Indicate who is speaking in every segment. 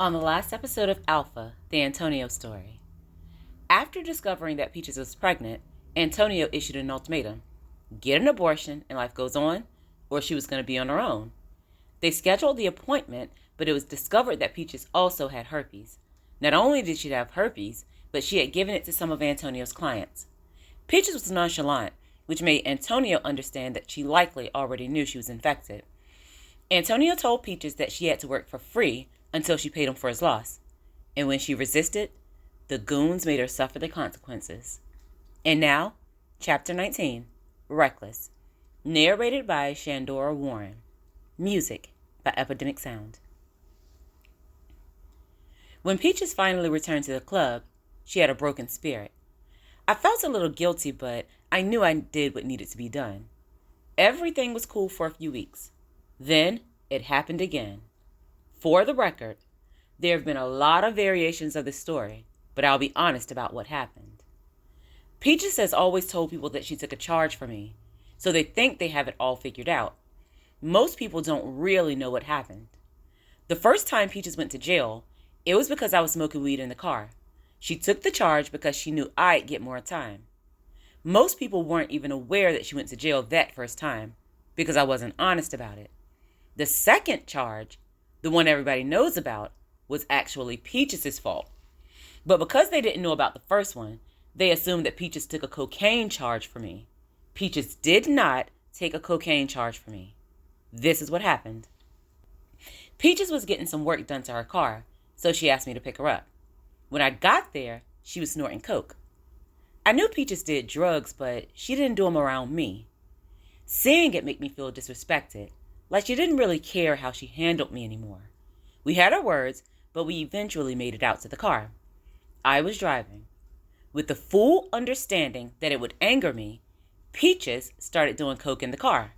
Speaker 1: On the last episode of Alpha, the Antonio story. After discovering that Peaches was pregnant, Antonio issued an ultimatum: get an abortion and life goes on, or she was going to be on her own. They scheduled the appointment, but it was discovered that Peaches also had herpes. Not only did she have herpes, but she had given it to some of Antonio's clients. Peaches was nonchalant, which made Antonio understand that she likely already knew she was infected. Antonio told Peaches that she had to work for free until she paid him for his loss. And when she resisted, the goons made her suffer the consequences. And now, Chapter 19, Reckless, narrated by Shandora Warren. Music by Epidemic Sound. When Peaches finally returned to the club, she had a broken spirit. I felt a little guilty, but I knew I did what needed to be done. Everything was cool for a few weeks. Then it happened again. For the record, there have been a lot of variations of this story, but I'll be honest about what happened. Peaches has always told people that she took a charge for me, so they think they have it all figured out. Most people don't really know what happened. The first time Peaches went to jail, it was because I was smoking weed in the car. She took the charge because she knew I'd get more time. Most people weren't even aware that she went to jail that first time, because I wasn't honest about it. The second charge, the one everybody knows about, was actually Peaches' fault. But because they didn't know about the first one, they assumed that Peaches took a cocaine charge for me. Peaches did not take a cocaine charge for me. This is what happened. Peaches was getting some work done to her car, so she asked me to pick her up. When I got there, she was snorting coke. I knew Peaches did drugs, but she didn't do them around me. Seeing it made me feel disrespected, like she didn't really care how she handled me anymore. We had our words, but we eventually made it out to the car. I was driving. With the full understanding that it would anger me, Peaches started doing coke in the car.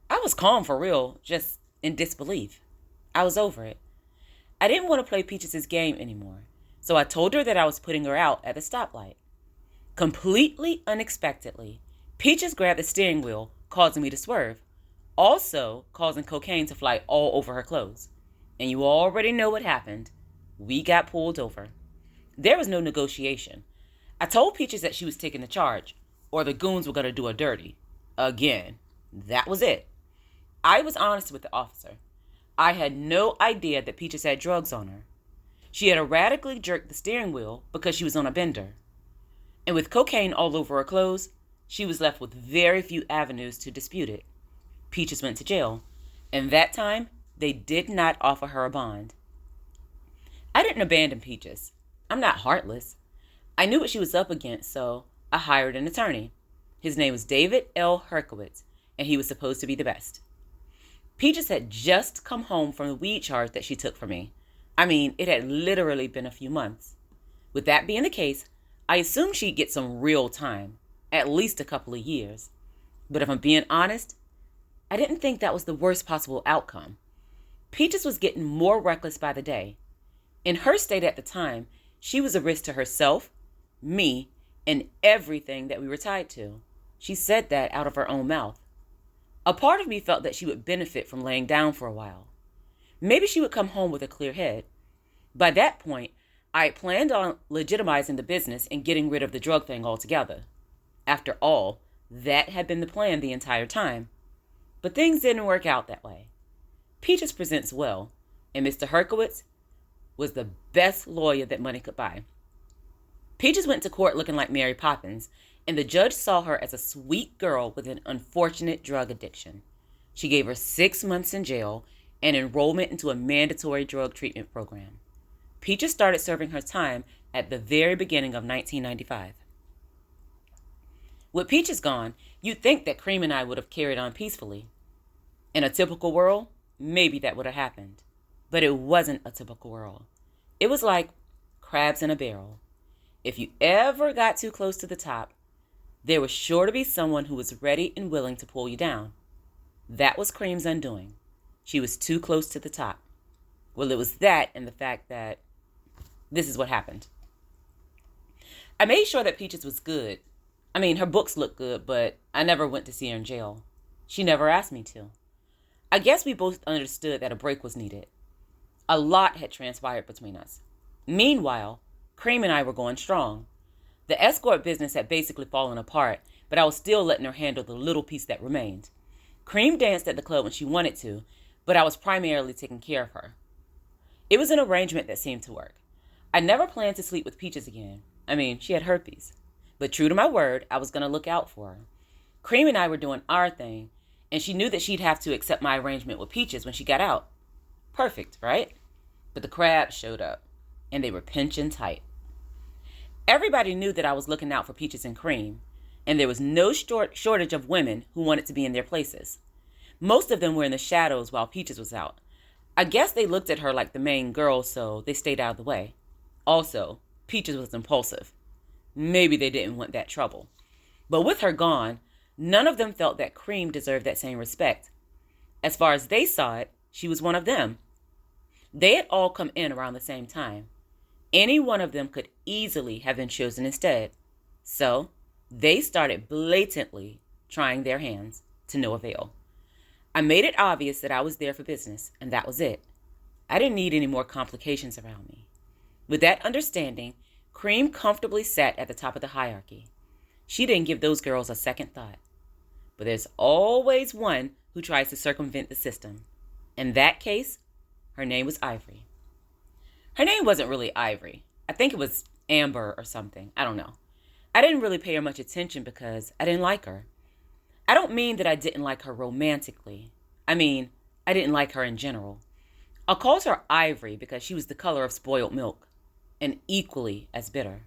Speaker 1: I was calm for real, just in disbelief. I was over it. I didn't want to play Peaches' game anymore, so I told her that I was putting her out at the stoplight. Completely unexpectedly, Peaches grabbed the steering wheel, causing me to swerve, also causing cocaine to fly all over her clothes. And you already know what happened. We got pulled over. There was no negotiation. I told Peaches that she was taking the charge, or the goons were going to do her dirty. Again. That was it. I was honest with the officer. I had no idea that Peaches had drugs on her. She had erratically jerked the steering wheel because she was on a bender. And with cocaine all over her clothes, she was left with very few avenues to dispute it. Peaches went to jail, and that time, they did not offer her a bond. I didn't abandon Peaches. I'm not heartless. I knew what she was up against, so I hired an attorney. His name was David L. Herkowitz, and he was supposed to be the best. Peaches had just come home from the weed charge that she took from me. I mean, it had literally been a few months. With that being the case, I assumed she'd get some real time, at least a couple of years. But if I'm being honest, I didn't think that was the worst possible outcome. Peaches was getting more reckless by the day. In her state at the time, she was a risk to herself, me, and everything that we were tied to. She said that out of her own mouth. A part of me felt that she would benefit from laying down for a while. Maybe she would come home with a clear head. By that point, I had planned on legitimizing the business and getting rid of the drug thing altogether. After all, that had been the plan the entire time. But things didn't work out that way. Peaches presents well, and Mr. Herkowitz was the best lawyer that money could buy. Peaches went to court looking like Mary Poppins, and the judge saw her as a sweet girl with an unfortunate drug addiction. She gave her 6 months in jail and enrollment into a mandatory drug treatment program. Peaches started serving her time at the very beginning of 1995. With Peaches gone, you'd think that Cream and I would have carried on peacefully. In a typical world, maybe that would have happened. But it wasn't a typical world. It was like crabs in a barrel. If you ever got too close to the top, there was sure to be someone who was ready and willing to pull you down. That was Cream's undoing. She was too close to the top. Well, it was that and the fact that this is what happened. I made sure that Peaches was good. I mean, her books looked good, but I never went to see her in jail. She never asked me to. I guess we both understood that a break was needed. A lot had transpired between us. Meanwhile, Cream and I were going strong. The escort business had basically fallen apart, but I was still letting her handle the little piece that remained. Cream danced at the club when she wanted to, but I was primarily taking care of her. It was an arrangement that seemed to work. I never planned to sleep with Peaches again. I mean, she had herpes. But true to my word, I was going to look out for her. Cream and I were doing our thing, and she knew that she'd have to accept my arrangement with Peaches when she got out. Perfect, right? But the crabs showed up, and they were pinching tight. Everybody knew that I was looking out for Peaches and Cream, and there was no shortage of women who wanted to be in their places. Most of them were in the shadows while Peaches was out. I guess they looked at her like the main girl, so they stayed out of the way. Also, Peaches was impulsive. Maybe they didn't want that trouble. But with her gone, none of them felt that Cream deserved that same respect. As far as they saw it, she was one of them. They had all come in around the same time. Any one of them could easily have been chosen instead. So, they started blatantly trying their hands to no avail. I made it obvious that I was there for business, and that was it. I didn't need any more complications around me. With that understanding, Cream comfortably sat at the top of the hierarchy. She didn't give those girls a second thought. But there's always one who tries to circumvent the system. In that case, her name was Ivory. Her name wasn't really Ivory. I think it was Amber or something. I don't know. I didn't really pay her much attention because I didn't like her. I don't mean that I didn't like her romantically. I mean, I didn't like her in general. I called her Ivory because she was the color of spoiled milk, and equally as bitter.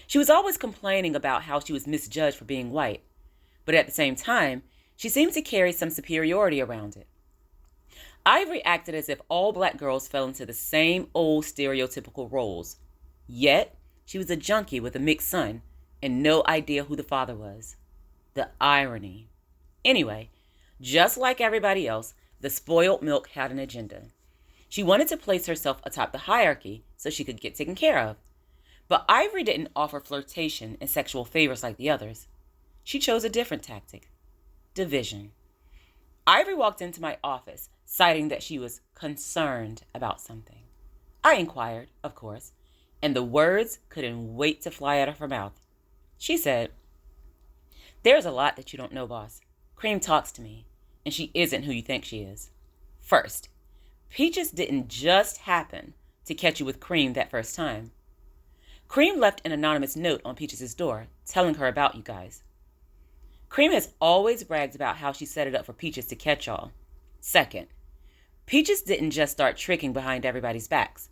Speaker 1: She was always complaining about how she was misjudged for being white, but at the same time, she seemed to carry some superiority around it. Ivory acted as if all black girls fell into the same old stereotypical roles. Yet, she was a junkie with a mixed son and no idea who the father was. The irony. Anyway, just like everybody else, the spoiled milk had an agenda. She wanted to place herself atop the hierarchy so she could get taken care of. But Ivory didn't offer flirtation and sexual favors like the others. She chose a different tactic: division. Ivory walked into my office, citing that she was concerned about something. I inquired, of course, and the words couldn't wait to fly out of her mouth. She said, "There's a lot that you don't know, boss. Cream talks to me, and she isn't who you think she is. First, Peaches didn't just happen to catch you with Cream that first time. Cream left an anonymous note on Peaches' door telling her about you guys. Cream has always bragged about how she set it up for Peaches to catch y'all. Second, Peaches didn't just start tricking behind everybody's backs.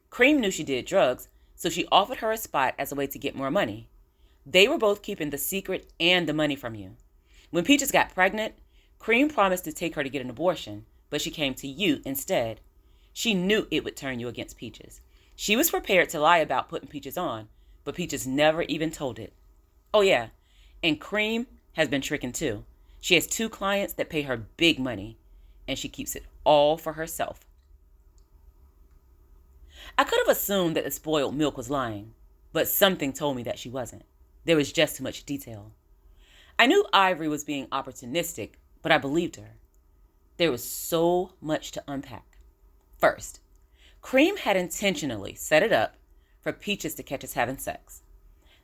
Speaker 1: Cream knew she did drugs, so she offered her a spot as a way to get more money. They were both keeping the secret and the money from you. When Peaches got pregnant, Cream promised to take her to get an abortion, but she came to you instead. She knew it would turn you against Peaches. She was prepared to lie about putting Peaches on, but Peaches never even told it. Oh yeah, and Cream has been tricking too. She has 2 clients that pay her big money, and she keeps it all for herself." I could have assumed that the spoiled milk was lying, but something told me that she wasn't. There was just too much detail. I knew Ivory was being opportunistic, but I believed her. There was so much to unpack. First, Cream had intentionally set it up for Peaches to catch us having sex.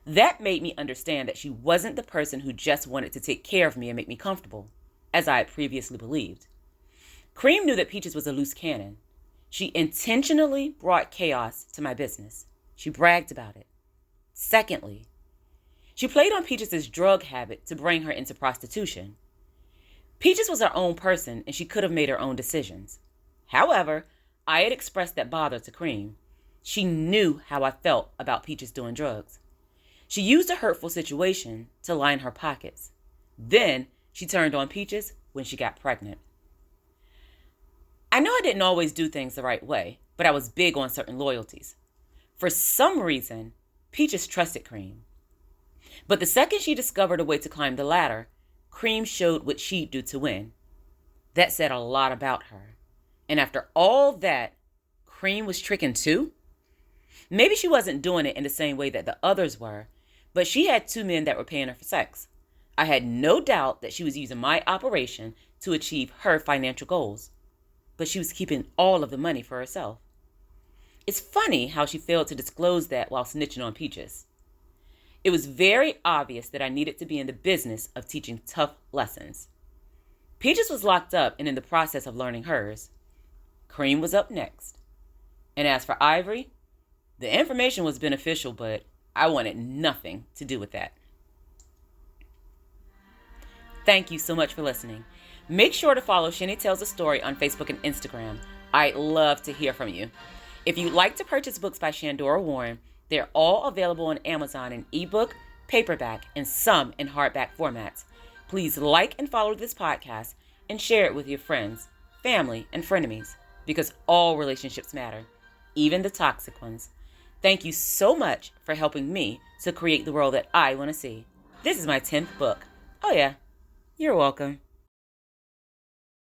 Speaker 1: That made me understand that she wasn't the person who just wanted to take care of me and make me comfortable, as I had previously believed. Cream knew that Peaches was a loose cannon. She intentionally brought chaos to my business. She bragged about it. Secondly, she played on Peaches' drug habit to bring her into prostitution. Peaches was her own person, and she could have made her own decisions. However, I had expressed that bother to Cream. She knew how I felt about Peaches doing drugs. She used a hurtful situation to line her pockets. Then she turned on Peaches when she got pregnant. I know I didn't always do things the right way, but I was big on certain loyalties. For some reason, Peaches trusted Cream. But the second she discovered a way to climb the ladder, Cream showed what she'd do to win. That said a lot about her. And after all that, Cream was tricking too? Maybe she wasn't doing it in the same way that the others were, but she had 2 men that were paying her for sex. I had no doubt that she was using my operation to achieve her financial goals. but she was keeping all of the money for herself. It's funny how she failed to disclose that while snitching on Peaches. It was very obvious that I needed to be in the business of teaching tough lessons. Peaches was locked up and in the process of learning hers. Cream was up next. And as for Ivory, the information was beneficial, but I wanted nothing to do with that. Thank you so much for listening. Make sure to follow Shenny Tells a Story on Facebook and Instagram. I'd love to hear from you. If you'd like to purchase books by Shandora Warren, they're all available on Amazon in ebook, paperback, and some in hardback formats. Please like and follow this podcast and share it with your friends, family, and frenemies, because all relationships matter, even the toxic ones. Thank you so much for helping me to create the world that I want to see. This is my 10th book. Oh yeah, you're welcome.